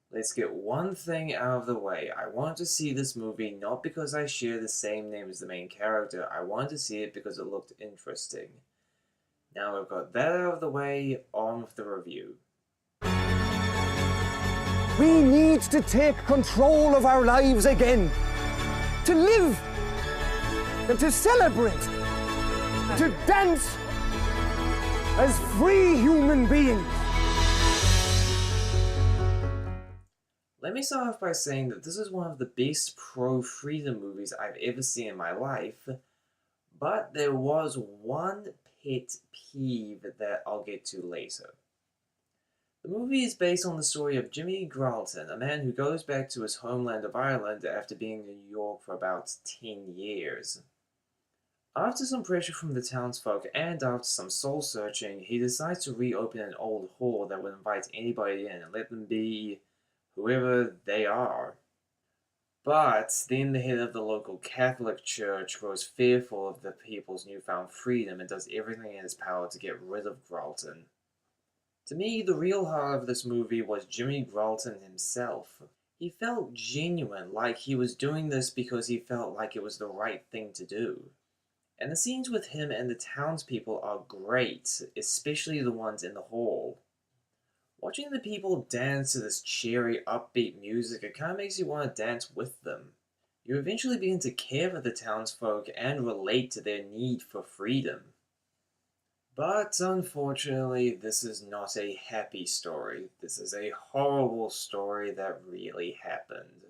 Let's get one thing out of the way. I wanted to see this movie not because I share the same name as the main character, I wanted to see it because it looked interesting. Now we've got that out of the way, on with the review. We need to take control of our lives again. To live and to celebrate, to dance as free human beings. Let me start off by saying that this is one of the best pro-freedom movies I've ever seen in my life, but there was one pet peeve that I'll get to later. The movie is based on the story of Jimmy Gralton, a man who goes back to his homeland of Ireland after being in New York for about 10 years. After some pressure from the townsfolk and after some soul-searching, he decides to reopen an old hall that would invite anybody in and let them be whoever they are. But then the head of the local Catholic Church grows fearful of the people's newfound freedom and does everything in his power to get rid of Gralton. To me, the real heart of this movie was Jimmy Gralton himself. He felt genuine, like he was doing this because he felt like it was the right thing to do. And the scenes with him and the townspeople are great, especially the ones in the hall. Watching the people dance to this cheery, upbeat music, it kind of makes you want to dance with them. You eventually begin to care for the townsfolk and relate to their need for freedom. But unfortunately, this is not a happy story. This is a horrible story that really happened.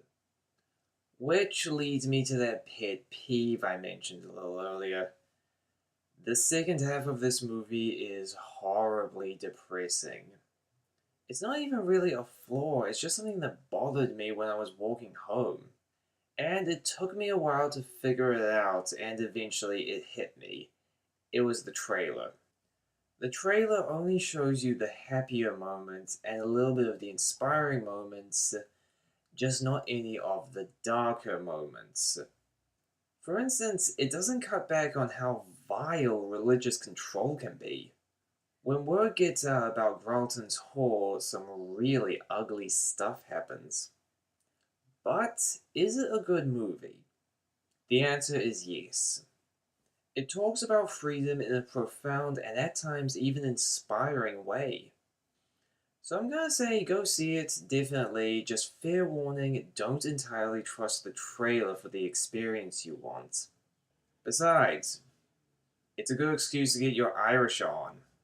Which leads me to that pet peeve I mentioned a little earlier. The second half of this movie is horribly depressing. It's not even really a flaw, it's just something that bothered me when I was walking home. And it took me a while to figure it out, and eventually it hit me. It was the trailer. The trailer only shows you the happier moments and a little bit of the inspiring moments, just not any of the darker moments. For instance, it doesn't cut back on how vile religious control can be. When word gets out about Gralton's Hall, some really ugly stuff happens. But is it a good movie? The answer is yes. It talks about freedom in a profound and at times even inspiring way. So I'm gonna say go see it, definitely. Just fair warning, don't entirely trust the trailer for the experience you want. Besides, it's a good excuse to get your Irish on.